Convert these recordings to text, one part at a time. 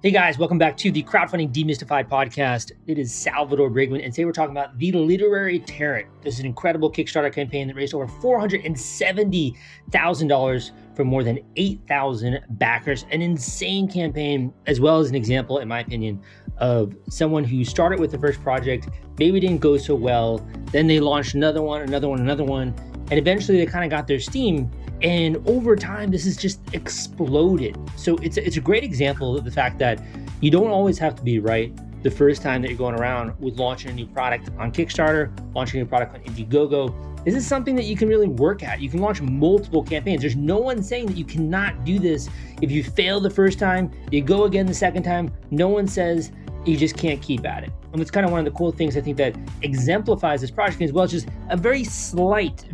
Hey guys, welcome back to the Crowdfunding Demystified podcast. It is Salvador Briggman, and today we're talking about The Literary Tarot. This is an incredible Kickstarter campaign that raised over $470,000 from more than 8,000 backers. An insane campaign, as well as an example, in my opinion, of someone who started with the first project, maybe didn't go so well, then they launched another one, and eventually they kind of got their steam. And over time, this has just exploded. So it's a great example of the fact that you don't always have to be right the first time that you're going around with launching a new product on Kickstarter, launching a new product on Indiegogo. This is something that you can really work at. You can launch multiple campaigns. There's no one saying that you cannot do this. If you fail the first time, you go again the second time. No one says you just can't keep at it. And it's kind of one of the cool things I think that exemplifies this project, as well as just a very slight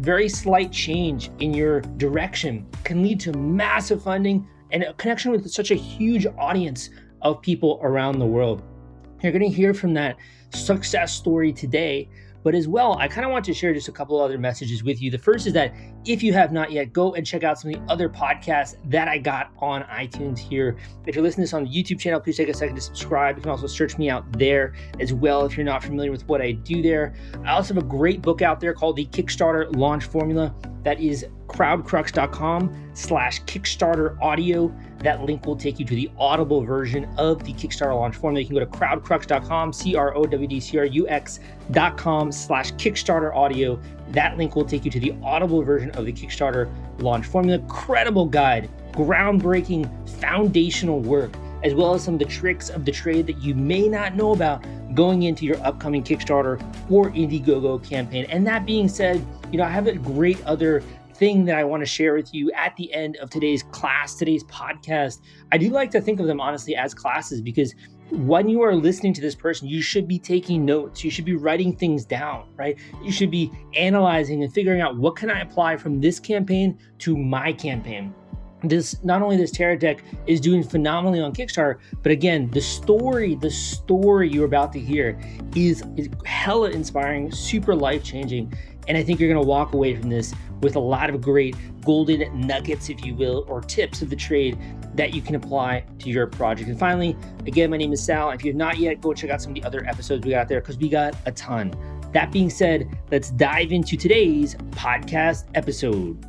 change in your direction can lead to massive funding and a connection with such a huge audience of people around the world. You're going to hear from that success story today. But as well, I kind of want to share just a couple other messages with you. The first is that if you have not yet, go and check out some of the other podcasts that I got on iTunes here. If you're listening to this on the YouTube channel, please take a second to subscribe. You can also search me out there as well if you're not familiar with what I do there. I also have a great book out there called The Kickstarter Launch Formula. That is crowdcrux.com/Kickstarter audio. That link will take you to the audible version of the Kickstarter Launch Formula. You can go to crowdcrux.com, crowdcrux.com/Kickstarter audio. That link will take you to the audible version of the Kickstarter Launch Formula. Incredible guide, groundbreaking foundational work, as well as some of the tricks of the trade that you may not know about going into your upcoming Kickstarter or Indiegogo campaign. And that being said, I have a great other thing that I want to share with you at the end of today's podcast. I do like to think of them honestly as classes, because when you are listening to this person, you should be taking notes. You should be writing things down, right? You should be analyzing and figuring out, what can I apply from this campaign to my campaign? Not only this tarot deck is doing phenomenally on Kickstarter, but again, the story you're about to hear is hella inspiring, super life-changing. And I think you're going to walk away from this with a lot of great golden nuggets, if you will, or tips of the trade that you can apply to your project. And finally, again, my name is Sal. If you have not yet, go check out some of the other episodes we got there, because we got a ton. That being said, let's dive into today's podcast episode.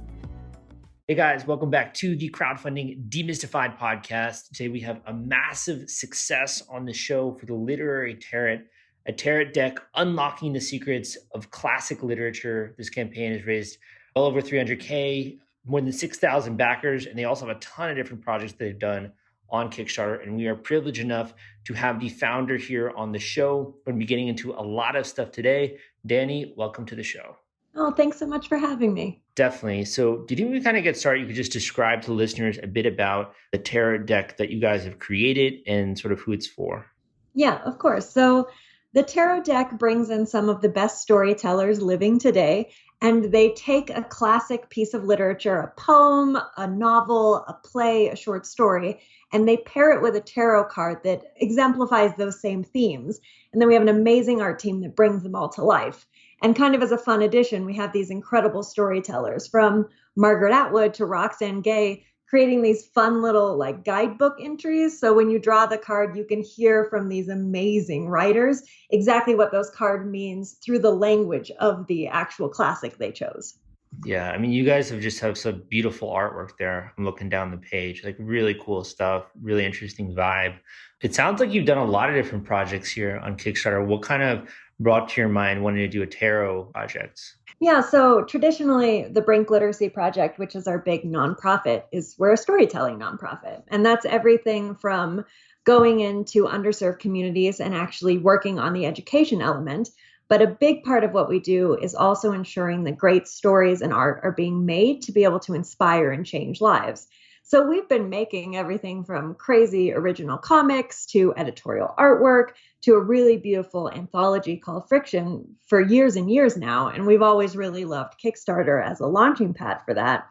Hey guys, welcome back to the Crowdfunding Demystified podcast. Today we have a massive success on the show for the Literary Tarot, a tarot deck unlocking the secrets of classic literature. This campaign has raised well over $300K, more than 6,000 backers, and they also have a ton of different projects that they've done on Kickstarter. And we are privileged enough to have the founder here on the show. We're going to be getting into a lot of stuff today. Danny, welcome to the show. Oh, thanks so much for having me. Definitely. So do you think we kind of get started? You could just describe to listeners a bit about the tarot deck that you guys have created and sort of who it's for. Yeah, of course. So the tarot deck brings in some of the best storytellers living today, and they take a classic piece of literature, a poem, a novel, a play, a short story, and they pair it with a tarot card that exemplifies those same themes. And then we have an amazing art team that brings them all to life. And kind of as a fun addition, we have these incredible storytellers, from Margaret Atwood to Roxane Gay, creating these fun little guidebook entries. So when you draw the card, you can hear from these amazing writers exactly what those card means through the language of the actual classic they chose. Yeah, I mean, you guys have some beautiful artwork there. I'm looking down the page, really cool stuff, really interesting vibe. It sounds like you've done a lot of different projects here on Kickstarter. What kind of brought to your mind wanting to do a tarot project? Yeah, so traditionally the Brink Literacy Project, which is our big nonprofit, we're a storytelling nonprofit. And that's everything from going into underserved communities and actually working on the education element. But a big part of what we do is also ensuring that great stories and art are being made to be able to inspire and change lives. So we've been making everything from crazy original comics to editorial artwork to a really beautiful anthology called Friction for years and years now. And we've always really loved Kickstarter as a launching pad for that.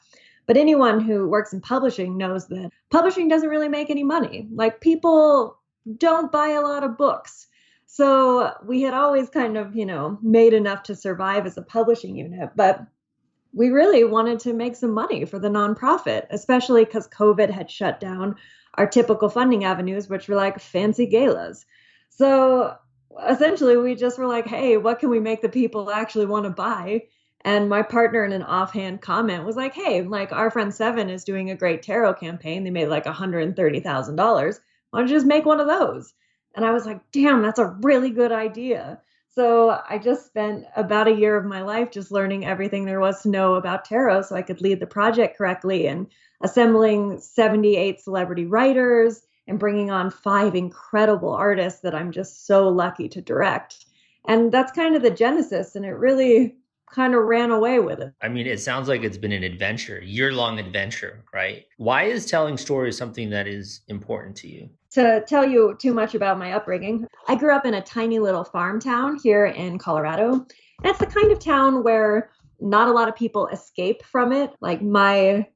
But anyone who works in publishing knows that publishing doesn't really make any money. People don't buy a lot of books. So we had always kind of, made enough to survive as a publishing unit. But we really wanted to make some money for the nonprofit, especially because COVID had shut down our typical funding avenues, which were like fancy galas. So essentially, we just were like, hey, what can we make the people actually want to buy? And my partner in an offhand comment was like, hey, like our friend Seven is doing a great tarot campaign. They made like $130,000. Why don't you just make one of those? And I was like, damn, that's a really good idea. So I just spent about a year of my life just learning everything there was to know about tarot so I could lead the project correctly and assembling 78 celebrity writers and bringing on 5 incredible artists that I'm just so lucky to direct. And that's kind of the genesis, and it really kind of ran away with it. I mean, it sounds like it's been an adventure, year-long adventure, right? Why is telling stories something that is important to you? To tell you too much about my upbringing, I grew up in a tiny little farm town here in Colorado. And it's the kind of town where not a lot of people escape from it. Like my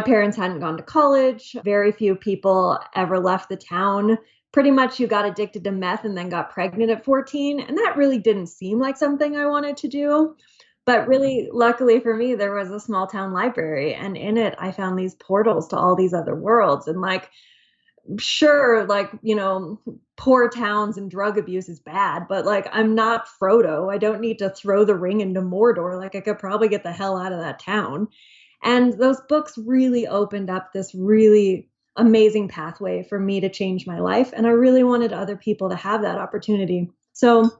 parents hadn't gone to college. Very few people ever left the town. Pretty much you got addicted to meth and then got pregnant at 14. And that really didn't seem like something I wanted to do. But really, luckily for me, there was a small town library. And in it, I found these portals to all these other worlds. And like, sure, like, poor towns and drug abuse is bad, but like, I'm not Frodo. I don't need to throw the ring into Mordor. Like, I could probably get the hell out of that town. And those books really opened up this really amazing pathway for me to change my life. And I really wanted other people to have that opportunity. So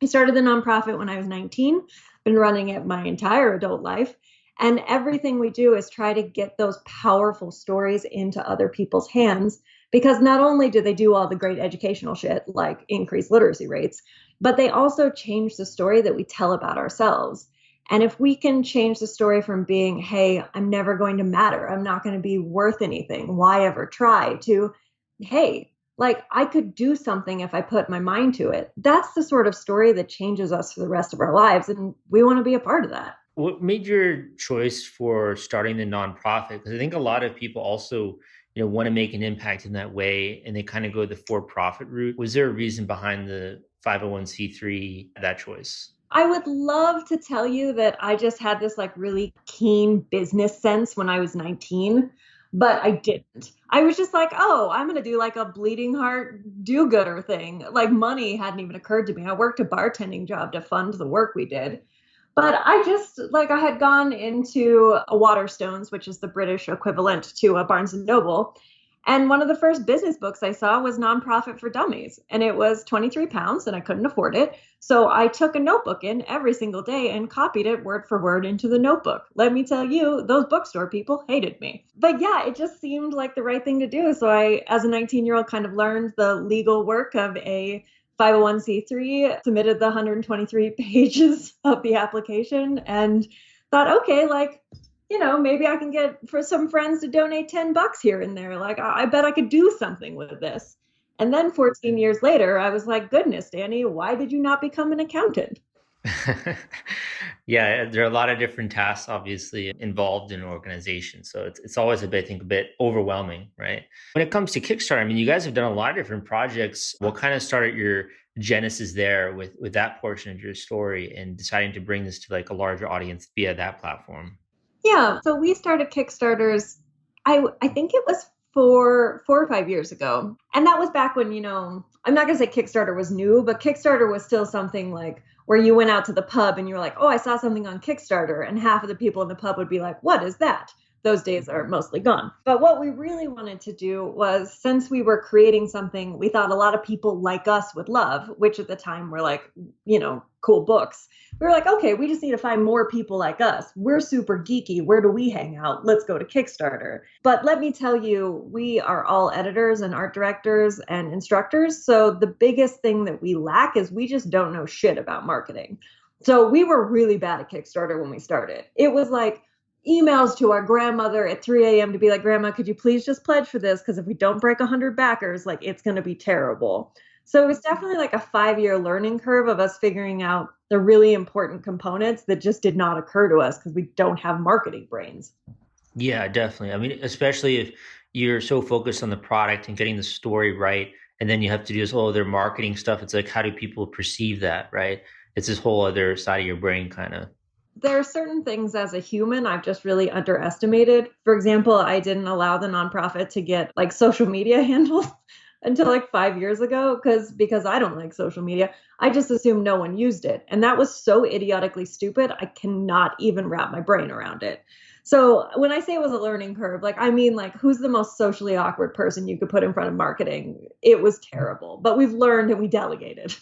I started the nonprofit when I was 19, been running it my entire adult life. And everything we do is try to get those powerful stories into other people's hands because not only do they do all the great educational shit like increase literacy rates, but they also change the story that we tell about ourselves. And if we can change the story from being, hey, I'm never going to matter, I'm not going to be worth anything, why ever try, to, hey, like I could do something if I put my mind to it. That's the sort of story that changes us for the rest of our lives. And we want to be a part of that. What made your choice for starting the nonprofit? Because I think a lot of people also, want to make an impact in that way, and they kind of go the for-profit route. Was there a reason behind the 501c3 that choice? I would love to tell you that I just had this like really keen business sense when I was 19, but I didn't. I was just like, oh, I'm going to do like a bleeding heart do gooder thing. Like money hadn't even occurred to me. I worked a bartending job to fund the work we did. But I just like I had gone into a Waterstones, which is the British equivalent to a Barnes and Noble. And one of the first business books I saw was Nonprofit for Dummies. And it was 23 pounds and I couldn't afford it. So I took a notebook in every single day and copied it word for word into the notebook. Let me tell you, those bookstore people hated me. But yeah, it just seemed like the right thing to do. So I, as a 19-year-old, kind of learned the legal work of a 501c3, submitted the 123 pages of the application and thought, okay, like, maybe I can get for some friends to donate $10 here and there. Like, I bet I could do something with this. And then 14 years later, I was like, goodness, Danny, why did you not become an accountant? Yeah, there are a lot of different tasks obviously involved in an organization. So it's always a bit, I think, a bit overwhelming, right? When it comes to Kickstarter, I mean, you guys have done a lot of different projects. What kind of started your genesis there with that portion of your story and deciding to bring this to like a larger audience via that platform? Yeah, so we started Kickstarters. I think it was 4 or 5 years ago, and that was back when I'm not gonna say Kickstarter was new, but Kickstarter was still something like where you went out to the pub and you were like, oh, I saw something on Kickstarter, and half of the people in the pub would be like, what is that? Those days are mostly gone. But what we really wanted to do was, since we were creating something we thought a lot of people like us would love, which at the time were like, cool books. We were like, okay, we just need to find more people like us. We're super geeky. Where do we hang out? Let's go to Kickstarter. But let me tell you, we are all editors and art directors and instructors. So the biggest thing that we lack is we just don't know shit about marketing. So we were really bad at Kickstarter when we started. It was like emails to our grandmother at 3 a.m. to be like, Grandma, could you please just pledge for this? Because if we don't break 100 backers, like it's going to be terrible. So it was definitely like a 5-year learning curve of us figuring out the really important components that just did not occur to us because we don't have marketing brains. Yeah, definitely. I mean, especially if you're so focused on the product and getting the story right, and then you have to do this whole other marketing stuff. It's like, how do people perceive that, right? It's this whole other side of your brain kind of. There are certain things as a human I've just really underestimated. For example, I didn't allow the nonprofit to get like social media handles until like 5 years ago because I don't like social media. I just assumed no one used it. And that was so idiotically stupid. I cannot even wrap my brain around it. So when I say it was a learning curve, like I mean like who's the most socially awkward person you could put in front of marketing? It was terrible, but we've learned and we delegated.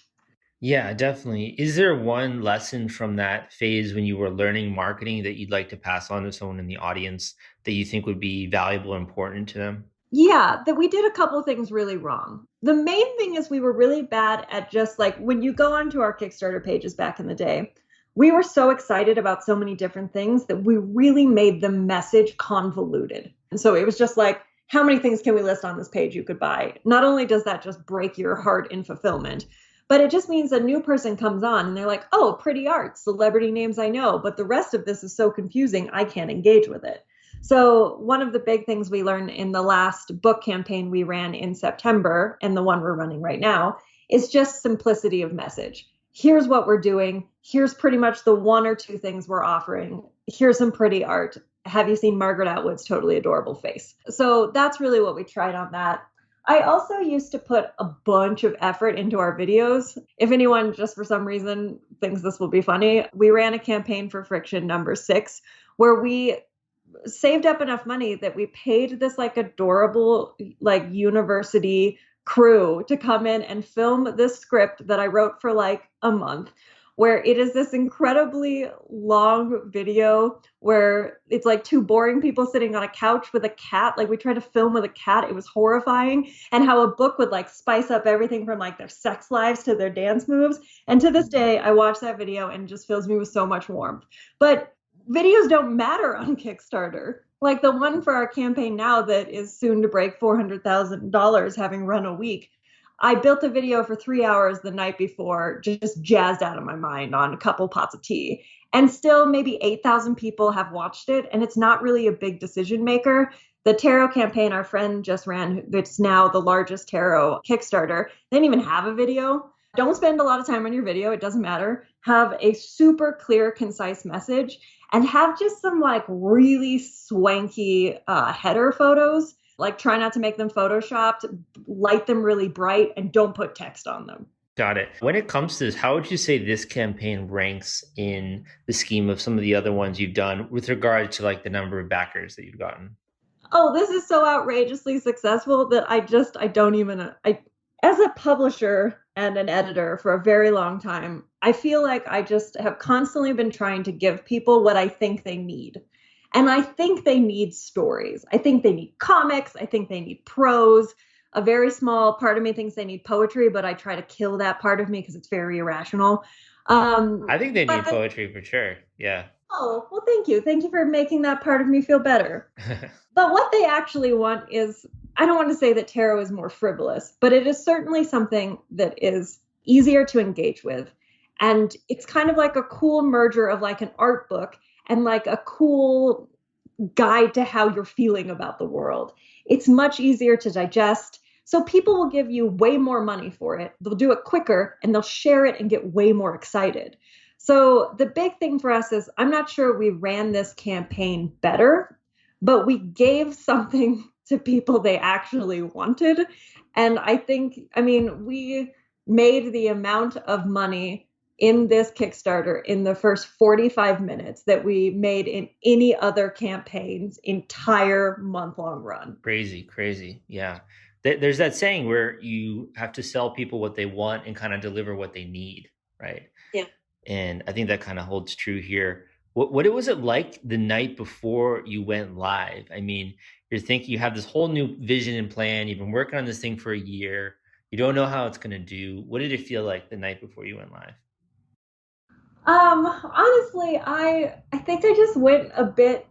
Yeah, definitely. Is there one lesson from that phase when you were learning marketing that you'd like to pass on to someone in the audience that you think would be valuable and important to them? Yeah, that we did a couple things really wrong. The main thing is we were really bad at just like when you go onto our Kickstarter pages back in the day, we were so excited about so many different things that we really made the message convoluted. And so it was just like, how many things can we list on this page you could buy? Not only does that just break your heart in fulfillment, but it just means a new person comes on and they're like, oh, pretty art, celebrity names I know, but the rest of this is so confusing, I can't engage with it. So, one of the big things we learned in the last book campaign we ran in September, and the one we're running right now, is just simplicity of message. Here's what we're doing. Here's pretty much the one or two things we're offering. Here's some pretty art. Have you seen Margaret Atwood's totally adorable face? So, that's really what we tried on that. I also used to put a bunch of effort into our videos. If anyone just for some reason thinks this will be funny, we ran a campaign for Friction number 6 where we saved up enough money that we paid this like adorable like university crew to come in and film this script that I wrote for like a month, where it is this incredibly long video where it's like two boring people sitting on a couch with a cat. Like we tried to film with a cat. It was horrifying. And how a book would like spice up everything from like their sex lives to their dance moves. And to this day, I watch that video and it just fills me with so much warmth. But videos don't matter on Kickstarter. Like the one for our campaign now that is soon to break $400,000, having run a week. I built a video for 3 hours the night before, just jazzed out of my mind on a couple pots of tea. And still, maybe 8,000 people have watched it, and it's not really a big decision maker. The tarot campaign our friend just ran, it's now the largest tarot Kickstarter, they didn't even have a video. Don't spend a lot of time on your video, it doesn't matter. Have a super clear, concise message and have just some like really swanky header photos. Like try not to make them photoshopped, light them really bright, and don't put text on them. Got it. When it comes to this, how would you say this campaign ranks in the scheme of some of the other ones you've done with regard to like the number of backers that you've gotten? Oh, this is so outrageously successful that I don't even, as a publisher and an editor for a very long time, I feel like I just have constantly been trying to give people what I think they need. And I think they need stories. I think they need comics. I think they need prose. A very small part of me thinks they need poetry, but I try to kill that part of me because it's very irrational. I think they But need poetry for sure. Yeah. oh, well, thank you. Thank you for making that part of me feel better. But what they actually want is, I don't want to say that tarot is more frivolous, but it is certainly something that is easier to engage with. And it's kind of like a cool merger of like an art book and like a cool guide to how you're feeling about the world. It's much easier to digest. So people will give you way more money for it. They'll do it quicker and they'll share it and get way more excited. So the big thing for us is I'm not sure we ran this campaign better, but we gave something to people they actually wanted. And I think, I mean, we made the amount of money in this Kickstarter in the first 45 minutes that we made in any other campaign's entire month-long run. Crazy, crazy. Yeah. There's that saying where you have to sell people what they want and kind of deliver what they need, right? Yeah. And I think that kind of holds true here. What was it like the night before you went live? I mean, you're thinking you have this whole new vision and plan. You've been working on this thing for a year. You don't know how it's going to do. What did it feel like the night before you went live? Honestly, I think I just went a bit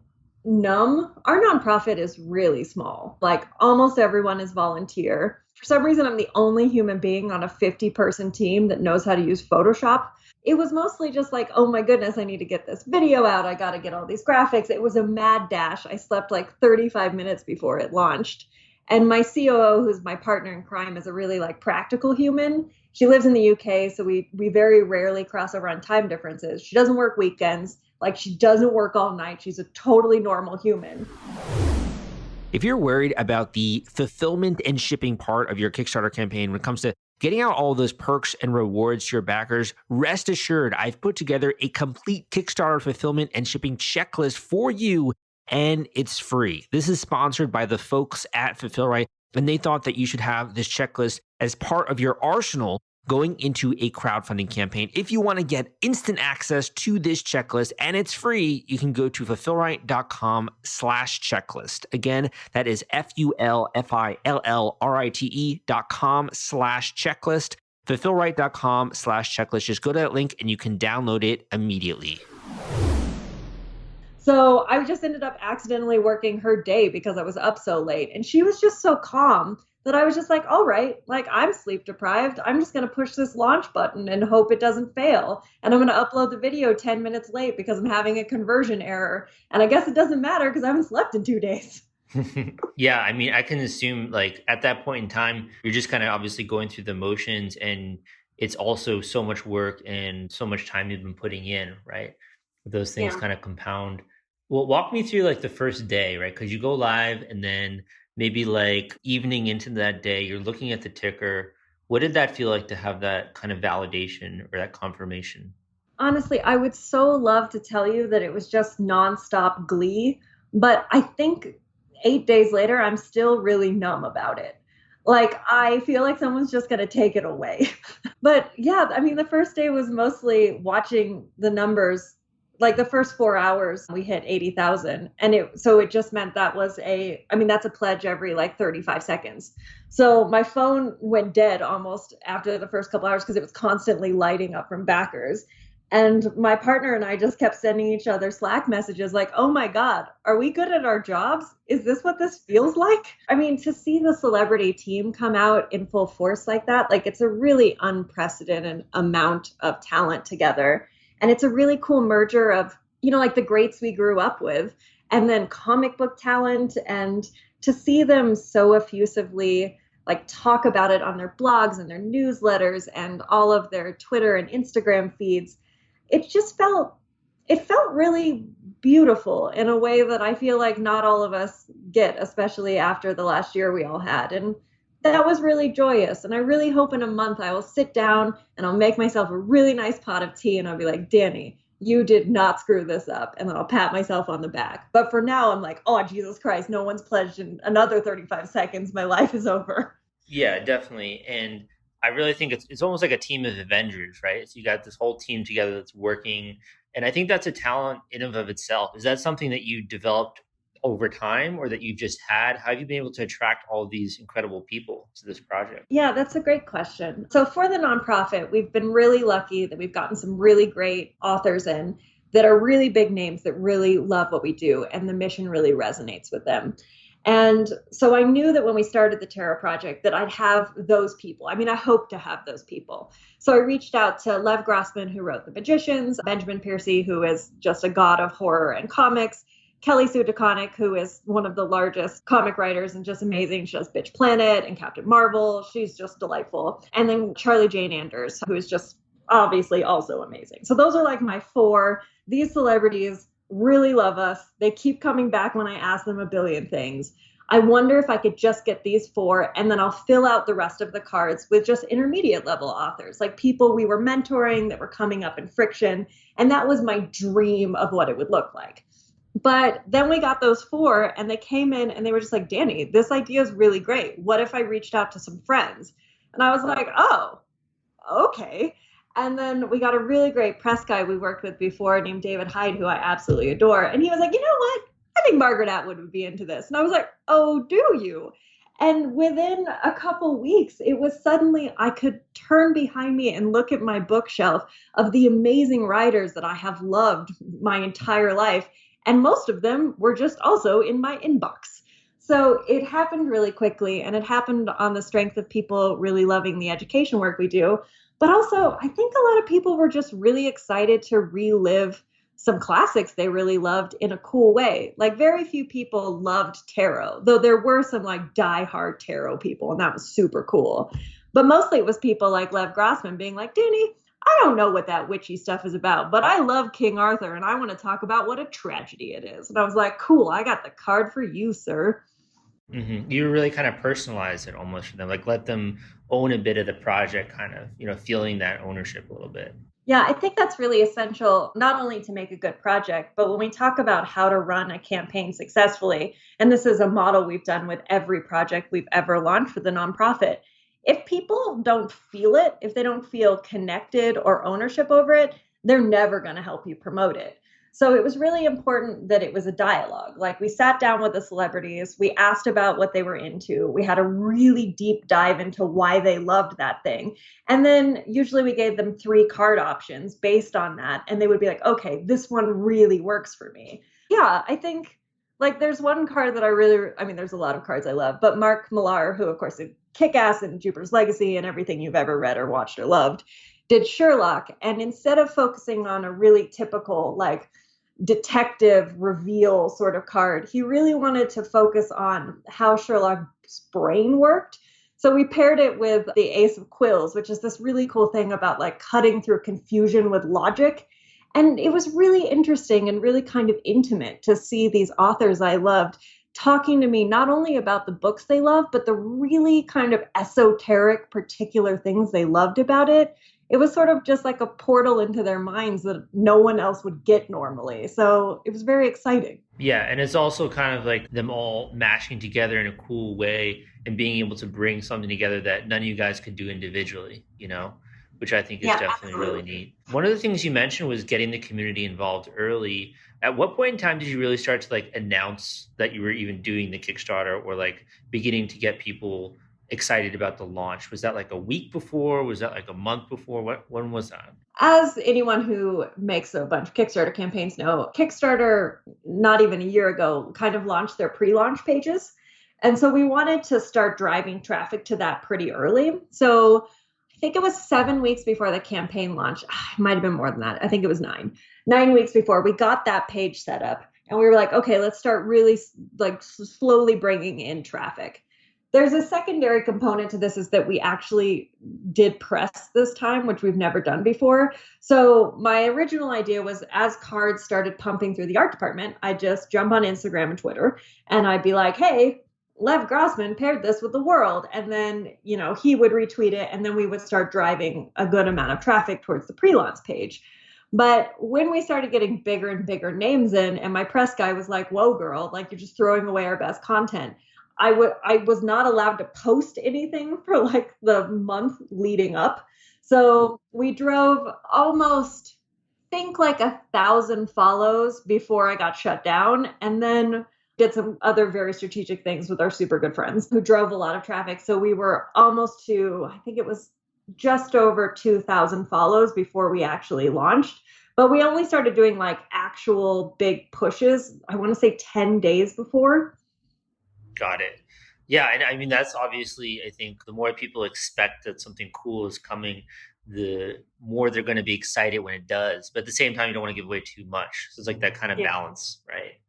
numb. Our nonprofit is really small. Like almost everyone is volunteer. For some reason, I'm the only human being on a 50-person team that knows how to use Photoshop. It was mostly just like, oh my goodness, I need to get this video out. I got to get all these graphics. It was a mad dash. I slept like 35 minutes before it launched. And my COO, who's my partner in crime, is a really like practical human. She lives in the UK, so we very rarely cross over on time differences. She doesn't work weekends. Like she doesn't work all night. She's a totally normal human. If you're worried about the fulfillment and shipping part of your Kickstarter campaign when it comes to getting out all those perks and rewards to your backers, rest assured I've put together a complete Kickstarter fulfillment and shipping checklist for you, and it's free. This is sponsored by the folks at Fulfillrite, and they thought that you should have this checklist as part of your arsenal going into a crowdfunding campaign. If you want to get instant access to this checklist and it's free, you can go to fulfillrite.com/checklist. Again, that is fulfillrite.com/checklist. Fulfillrite.com/checklist. Just go to that link and you can download it immediately. So I just ended up accidentally working her day because I was up so late. And she was just so calm that I was just like, all right, like I'm sleep deprived. I'm just going to push this launch button and hope it doesn't fail. And I'm going to upload the video 10 minutes late because I'm having a conversion error. And I guess it doesn't matter because I haven't slept in 2 days. Yeah, I mean, I can assume like at that point in time, you're just kind of obviously going through the motions, and it's also so much work and so much time you've been putting in, right? Those things Yeah. kind of compound. Well, walk me through like the first day, right? Because you go live and then maybe like evening into that day, you're looking at the ticker. What did that feel like to have that kind of validation or that confirmation? Honestly, I would so love to tell you that it was just nonstop glee, but I think 8 days later, I'm still really numb about it. Like, I feel like someone's just going to take it away. But yeah, I mean, the first day was mostly watching the numbers. Like the first 4 hours, we hit 80,000. And it just meant I mean, that's a pledge every like 35 seconds. So my phone went dead almost after the first couple hours because it was constantly lighting up from backers. And my partner and I just kept sending each other Slack messages like, oh my God, are we good at our jobs? Is this what this feels like? I mean, to see the celebrity team come out in full force like that, like it's a really unprecedented amount of talent together. And it's a really cool merger of, like the greats we grew up with, and then comic book talent. And to see them so effusively like talk about it on their blogs and their newsletters and all of their Twitter and Instagram feeds, it felt really beautiful in a way that I feel like not all of us get, especially after the last year we all had. And that was really joyous. And I really hope in a month I will sit down and I'll make myself a really nice pot of tea and I'll be like, Danny, you did not screw this up. And then I'll pat myself on the back. But for now, I'm like, oh, Jesus Christ, no one's pledged in another 35 seconds. My life is over. Yeah, definitely. And I really think it's almost like a team of Avengers, right? So you got this whole team together that's working. And I think that's a talent in and of itself. Is that something that you developed over time or that you've just had? How have you been able to attract all these incredible people to this project? Yeah, that's a great question. So, for the nonprofit, we've been really lucky that we've gotten some really great authors in that are really big names that really love what we do, and the mission really resonates with them. And so I knew that when we started the Terra Project that I'd have those people. I mean, I hope to have those people. So I reached out to Lev Grossman, who wrote The Magicians, Benjamin Piercy, who is just a god of horror and comics, Kelly Sue DeConnick, who is one of the largest comic writers and just amazing. She does Bitch Planet and Captain Marvel. She's just delightful. And then Charlie Jane Anders, who is just obviously also amazing. So those are like my four. These celebrities really love us. They keep coming back when I ask them a billion things. I wonder if I could just get these four and then I'll fill out the rest of the cards with just intermediate level authors, like people we were mentoring that were coming up in Friction. And that was my dream of what it would look like. But then we got those four and they came in and they were just like, Danny, this idea is really great. What if I reached out to some friends? And I was like, oh, okay. And then we got a really great press guy we worked with before named David Hyde, who I absolutely adore. And he was like, you know what? I think Margaret Atwood would be into this. And I was like, oh, do you? And within a couple weeks, it was suddenly I could turn behind me and look at my bookshelf of the amazing writers that I have loved my entire life. And most of them were just also in my inbox. So it happened really quickly, and it happened on the strength of people really loving the education work we do. But also, I think a lot of people were just really excited to relive some classics they really loved in a cool way. Like very few people loved tarot, though there were some like diehard tarot people, and that was super cool. But mostly it was people like Lev Grossman being like, Danny, I don't know what that witchy stuff is about, but I love King Arthur and I want to talk about what a tragedy it is. And I was like, cool, I got the card for you, sir. You really kind of personalize it almost for them, like let them own a bit of the project, kind of, feeling that ownership a little bit. Yeah, I think that's really essential, not only to make a good project, but when we talk about how to run a campaign successfully, and this is a model we've done with every project we've ever launched for the nonprofit, if people don't feel it, if they don't feel connected or ownership over it, they're never going to help you promote it. So it was really important that it was a dialogue. Like we sat down with the celebrities, we asked about what they were into, we had a really deep dive into why they loved that thing. And then usually we gave them three card options based on that. And they would be like, okay, this one really works for me. Yeah, I think like there's one card that I mean, there's a lot of cards I love, but Mark Millar, who of course did Kick Ass and Jupiter's Legacy and everything you've ever read or watched or loved, did Sherlock. And instead of focusing on a really typical, like, detective reveal sort of card, he really wanted to focus on how Sherlock's brain worked. So we paired it with the Ace of Quills, which is this really cool thing about like cutting through confusion with logic. And it was really interesting and really kind of intimate to see these authors I loved talking to me not only about the books they love, but the really kind of esoteric, particular things they loved about it. It was sort of just like a portal into their minds that no one else would get normally. So it was very exciting. Yeah, and it's also kind of like them all mashing together in a cool way and being able to bring something together that none of you guys could do individually, which I think is Yeah, definitely really absolutely. neat. One of the things you mentioned was getting the community involved early. At what point in time did you really start to like announce that you were even doing the Kickstarter or like beginning to get people excited about the launch? Was that like a week before? Was that like a month before? When was that? As anyone who makes a bunch of Kickstarter campaigns know, Kickstarter, not even a year ago, kind of launched their pre launch pages. And so we wanted to start driving traffic to that pretty early. So I think it was 7 weeks before the campaign launch. It might have been more than that. I think it was 9 weeks before we got that page set up. And we were like, okay, let's start really like slowly bringing in traffic. There's a secondary component to this is that we actually did press this time, which we've never done before. So my original idea was as cards started pumping through the art department, I'd just jump on Instagram and Twitter and I'd be like, hey, Lev Grossman paired this with the world. And then, he would retweet it and then we would start driving a good amount of traffic towards the pre-launch page. But when we started getting bigger and bigger names in, and my press guy was like, whoa, girl, like you're just throwing away our best content. I was not allowed to post anything for like the month leading up. So we drove almost think like 1,000 follows before I got shut down, and then did some other very strategic things with our super good friends who drove a lot of traffic. So we were almost to, I think it was just over 2,000 follows before we actually launched. But we only started doing like actual big pushes, I want to say 10 days before. Got it. Yeah, and I mean that's obviously I think the more people expect that something cool is coming, the more they're going to be excited when it does. But at the same time, you don't want to give away too much. So it's like that kind of Yeah. balance, right?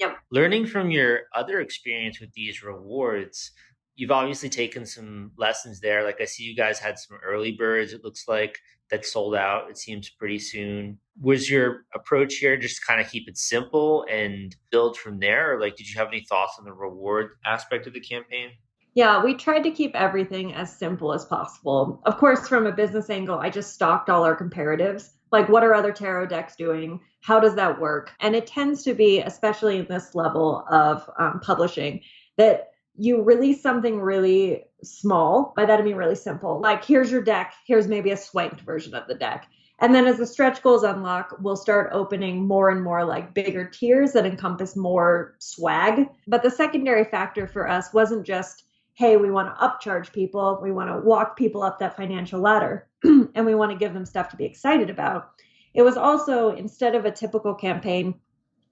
Yep. Learning from your other experience with these rewards, you've obviously taken some lessons there. Like I see you guys had some early birds, it looks like, that sold out, it seems pretty soon. Was your approach here just kind of keep it simple and build from there? Or like, did you have any thoughts on the reward aspect of the campaign? Yeah, we tried to keep everything as simple as possible. Of course, from a business angle, I just stocked all our comparatives. Like, what are other tarot decks doing? How does that work? And it tends to be, especially in this level of publishing, that you release something really small. By that, I mean really simple. Like, here's your deck, here's maybe a swanked version of the deck. And then as the stretch goals unlock, we'll start opening more and more like bigger tiers that encompass more swag. But the secondary factor for us wasn't just hey, we want to upcharge people, we want to walk people up that financial ladder, and we want to give them stuff to be excited about. It was also, instead of a typical campaign,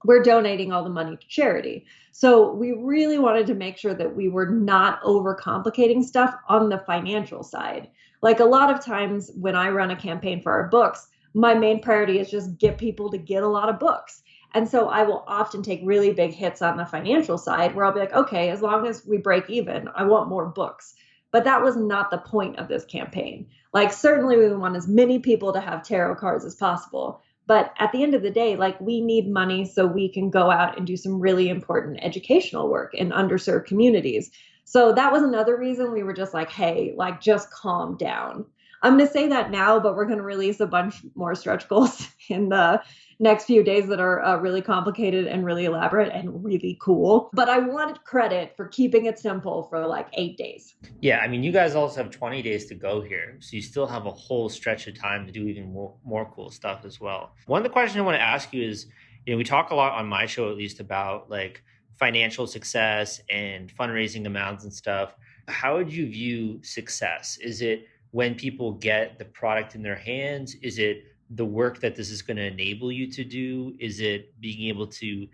we're donating all the money to charity. So we really wanted to make sure that we were not overcomplicating stuff on the financial side. Like a lot of times when I run a campaign for our books, my main priority is just get people to get a lot of books. And so I will often take really big hits on the financial side where I'll be like, okay, as long as we break even, I want more books. But that was not the point of this campaign. Like, certainly we want as many people to have tarot cards as possible. But at the end of the day, like, we need money so we can go out and do some really important educational work in underserved communities. So that was another reason we were just like, hey, like, just calm down. I'm going to say that now, but we're going to release a bunch more stretch goals in the next few days that are really complicated and really elaborate and really cool. But I wanted credit for keeping it simple for like 8 days. Yeah, I mean, you guys also have 20 days to go here, so you still have a whole stretch of time to do even more cool stuff as well. One of the questions I want to ask you is, we talk a lot on my show, at least, about like financial success and fundraising amounts and stuff. How would you view success? Is it when people get the product in their hands? Is it the work that this is going to enable you to do? Is it being able to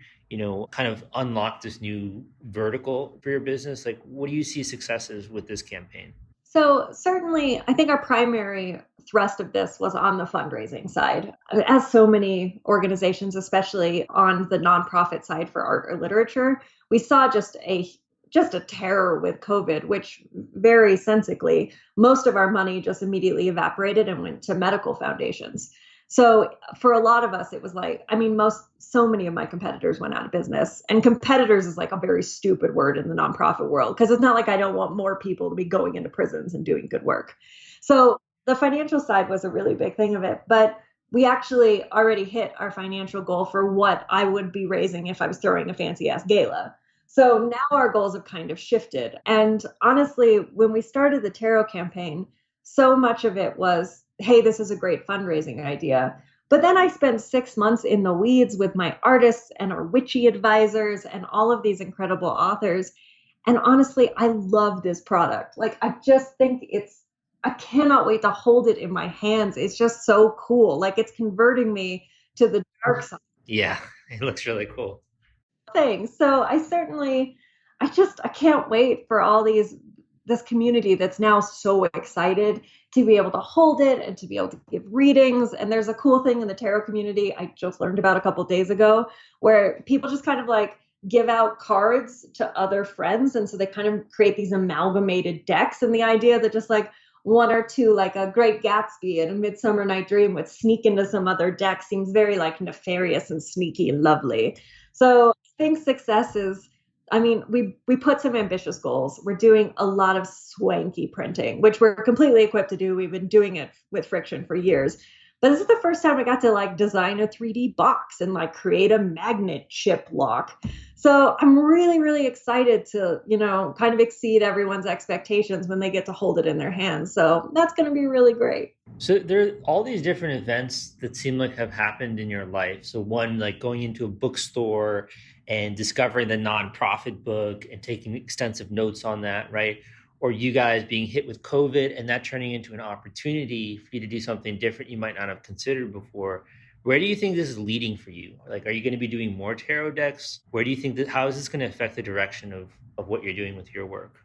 kind of unlock this new vertical for your business? Like, what do you see successes with this campaign? So, certainly, I think our primary thrust of this was on the fundraising side. As so many organizations, especially on the nonprofit side for art or literature, we saw just a terror with COVID, which very sensibly, most of our money just immediately evaporated and went to medical foundations. So for a lot of us, it was like, I mean, so many of my competitors went out of business. And competitors is like a very stupid word in the nonprofit world, because it's not like I don't want more people to be going into prisons and doing good work. So the financial side was a really big thing of it. But we actually already hit our financial goal for what I would be raising if I was throwing a fancy ass gala. So now our goals have kind of shifted. And honestly, when we started the tarot campaign, so much of it was, hey, this is a great fundraising idea. But then I spent 6 months in the weeds with my artists and our witchy advisors and all of these incredible authors. And honestly, I love this product. Like, I just think I cannot wait to hold it in my hands. It's just so cool. Like, it's converting me to the dark side. Yeah, it looks really cool. Things. So I can't wait for this community that's now so excited to be able to hold it and to be able to give readings. And there's a cool thing in the tarot community I just learned about a couple of days ago, where people just kind of like give out cards to other friends. And so they kind of create these amalgamated decks. And the idea that just like one or two, like a Great Gatsby and a Midsummer Night Dream, would sneak into some other deck seems very like nefarious and sneaky and lovely. So I think success is, I mean, we put some ambitious goals. We're doing a lot of swanky printing, which we're completely equipped to do. We've been doing it with Friction for years. But this is the first time I got to like design a 3D box and like create a magnet chip lock. So I'm really, really excited to, kind of exceed everyone's expectations when they get to hold it in their hands. So that's going to be really great. So there are all these different events that seem like have happened in your life. So one, like going into a bookstore and discovering the nonprofit book and taking extensive notes on that, right? Or you guys being hit with COVID and that turning into an opportunity for you to do something different you might not have considered before. Where do you think this is leading for you? Like, are you going to be doing more tarot decks? Where do you think that, how is this going to affect the direction of what you're doing with your work?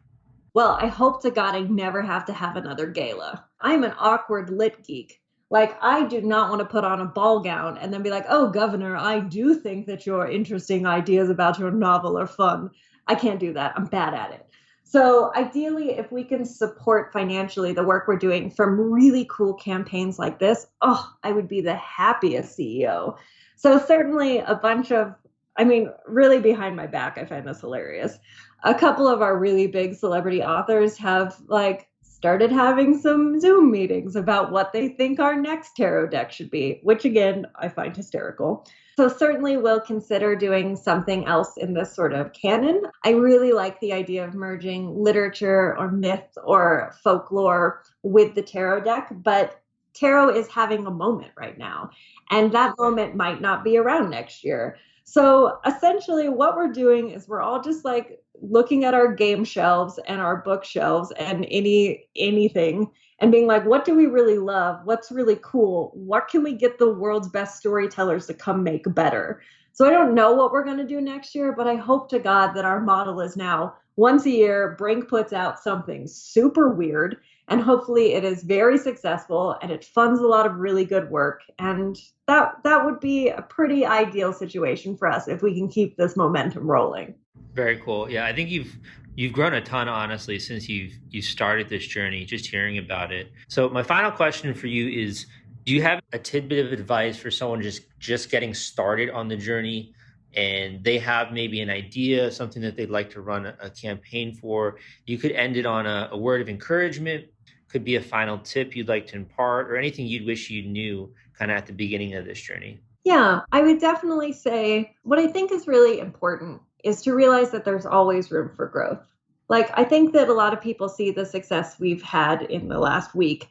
Well, I hope to God I never have to have another gala. I'm an awkward lit geek. Like, I do not want to put on a ball gown and then be like, oh, Governor, I do think that your interesting ideas about your novel are fun. I can't do that. I'm bad at it. So, ideally, if we can support financially the work we're doing from really cool campaigns like this, oh, I would be the happiest CEO. So, certainly a bunch of, I mean, really behind my back, I find this hilarious. A couple of our really big celebrity authors have like started having some Zoom meetings about what they think our next tarot deck should be, which again, I find hysterical. So certainly we'll consider doing something else in this sort of canon. I really like the idea of merging literature or myth or folklore with the tarot deck, but tarot is having a moment right now, and that moment might not be around next year. So essentially what we're doing is we're all just like looking at our game shelves and our bookshelves and anything and being like, what do we really love? What's really cool? What can we get the world's best storytellers to come make better? So I don't know what we're going to do next year, but I hope to God that our model is now, Once a year, Brink puts out something super weird, and hopefully it is very successful and it funds a lot of really good work. And that would be a pretty ideal situation for us if we can keep this momentum rolling. Very cool. Yeah, I think you've grown a ton, honestly, since you started this journey, just hearing about it. So my final question for you is, do you have a tidbit of advice for someone just getting started on the journey, and they have maybe an idea, something that they'd like to run a campaign for? You could end it on a word of encouragement, could be a final tip you'd like to impart, or anything you'd wish you knew kind of at the beginning of this journey. Yeah, I would definitely say what I think is really important is to realize that there's always room for growth. Like, I think that a lot of people see the success we've had in the last week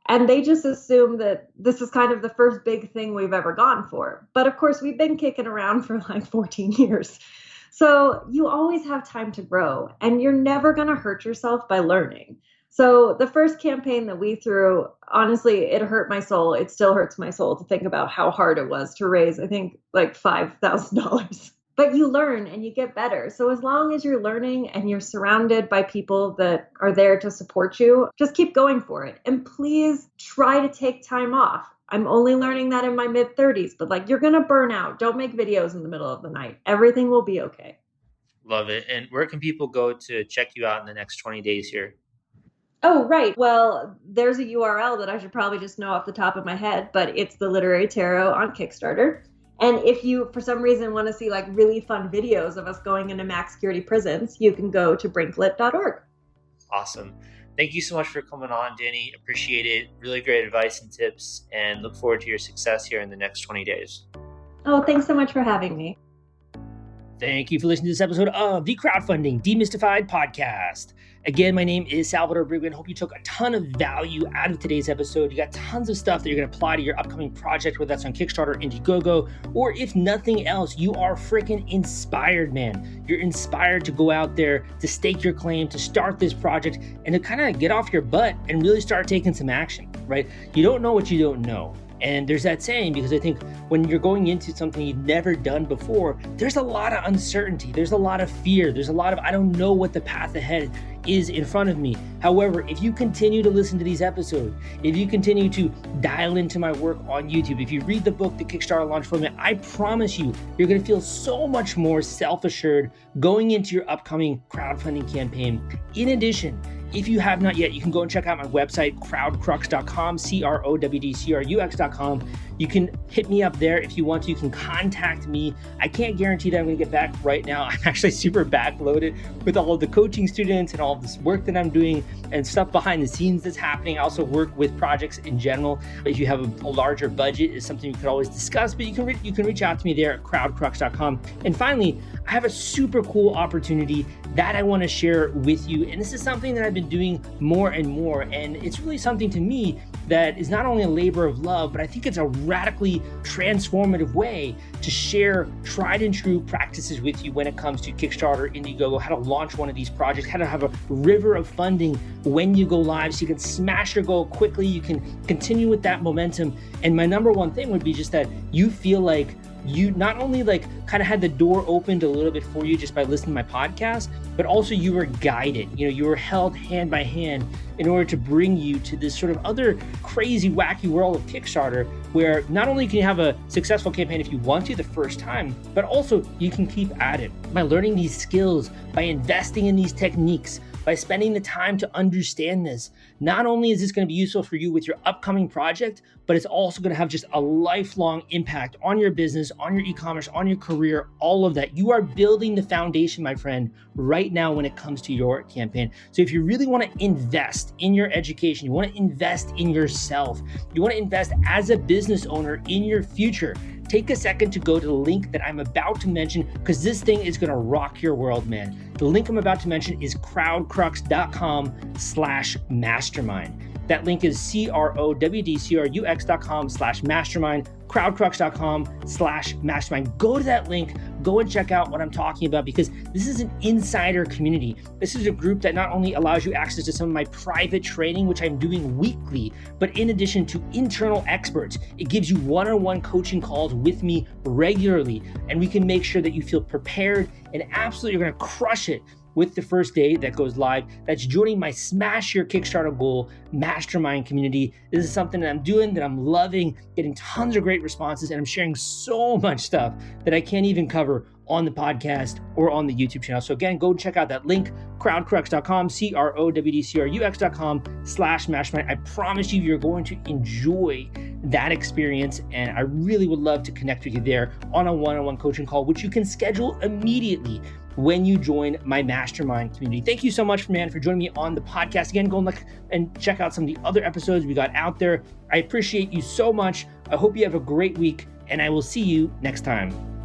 and they just assume that this is kind of the first big thing we've ever gone for. But of course, we've been kicking around for like 14 years. So you always have time to grow and you're never going to hurt yourself by learning. So the first campaign that we threw, honestly, it hurt my soul. It still hurts my soul to think about how hard it was to raise, I think, like $5,000. But you learn and you get better. So as long as you're learning and you're surrounded by people that are there to support you, just keep going for it. And please try to take time off. I'm only learning that in my mid 30s, but like you're going to burn out. Don't make videos in the middle of the night. Everything will be okay. Love it. And where can people go to check you out in the next 20 days here? Oh, right. Well, there's a URL that I should probably just know off the top of my head, but it's the Literary Tarot on Kickstarter. And if you, for some reason, want to see like really fun videos of us going into max security prisons, you can go to brinklit.org. Awesome. Thank you so much for coming on, Danny. Appreciate it. Really great advice and tips, and look forward to your success here in the next 20 days. Oh, thanks so much for having me. Thank you for listening to this episode of the Crowdfunding Demystified podcast. Again, my name is Salvador Briggman. Hope you took a ton of value out of today's episode. You got tons of stuff that you're going to apply to your upcoming project, whether that's on Kickstarter, Indiegogo, or if nothing else, you are freaking inspired, man. You're inspired to go out there, to stake your claim, to start this project, and to kind of get off your butt and really start taking some action, right? You don't know what you don't know. And there's that saying, because I think when you're going into something you've never done before, there's a lot of uncertainty. There's a lot of fear. There's a lot of, I don't know what the path ahead is in front of me. However, if you continue to listen to these episodes, if you continue to dial into my work on YouTube, if you read the book, The Kickstarter Launch Formula, I promise you, you're going to feel so much more self-assured going into your upcoming crowdfunding campaign. In addition, if you have not yet, you can go and check out my website, crowdcrux.com, crowdcrux.com. You can hit me up there if you want to. You can contact me. I can't guarantee that I'm going to get back right now. I'm actually super backloaded with all of the coaching students and all of this work that I'm doing and stuff behind the scenes that's happening. I also work with projects in general. If you have a larger budget, it's something you could always discuss, but you can reach out to me there at crowdcrux.com. And finally, I have a super cool opportunity that I want to share with you. And this is something that I've been doing more and more. And it's really something to me that is not only a labor of love, but I think it's a radically transformative way to share tried and true practices with you when it comes to Kickstarter, Indiegogo, how to launch one of these projects, how to have a river of funding when you go live so you can smash your goal quickly, you can continue with that momentum. And my number one thing would be just that you feel like you not only like kind of had the door opened a little bit for you just by listening to my podcast, but also you were guided, you were held hand by hand in order to bring you to this sort of other crazy, wacky world of Kickstarter, where not only can you have a successful campaign if you want to the first time, but also you can keep at it by learning these skills, by investing in these techniques, by spending the time to understand this. Not only is this going to be useful for you with your upcoming project, but it's also going to have just a lifelong impact on your business, on your e-commerce, on your career, all of that. You are building the foundation, my friend, right now when it comes to your campaign. So if you really want to invest in your education, you want to invest in yourself, you want to invest as a business owner in your future, take a second to go to the link that I'm about to mention, because this thing is going to rock your world, man. The link I'm about to mention is crowdcrux.com/mastermind. That link is crowdcrux.com/mastermind, crowdcrux.com/mastermind. Go to that link, go and check out what I'm talking about, because this is an insider community. This is a group that not only allows you access to some of my private training, which I'm doing weekly, but in addition to internal experts, it gives you one-on-one coaching calls with me regularly, and we can make sure that you feel prepared and absolutely you're going to crush it with the first day that goes live. That's joining my Smash Your Kickstarter Goal mastermind community. This is something that I'm doing, that I'm loving, getting tons of great responses, and I'm sharing so much stuff that I can't even cover on the podcast or on the YouTube channel. So again, go check out that link, crowdcrux.com, crowdcrux.com/mastermind. I promise you, you're going to enjoy that experience. And I really would love to connect with you there on a one-on-one coaching call, which you can schedule immediately when you join my mastermind community. Thank you so much, man, for joining me on the podcast. Again, go and look and check out some of the other episodes we got out there. I appreciate you so much. I hope you have a great week, and I will see you next time.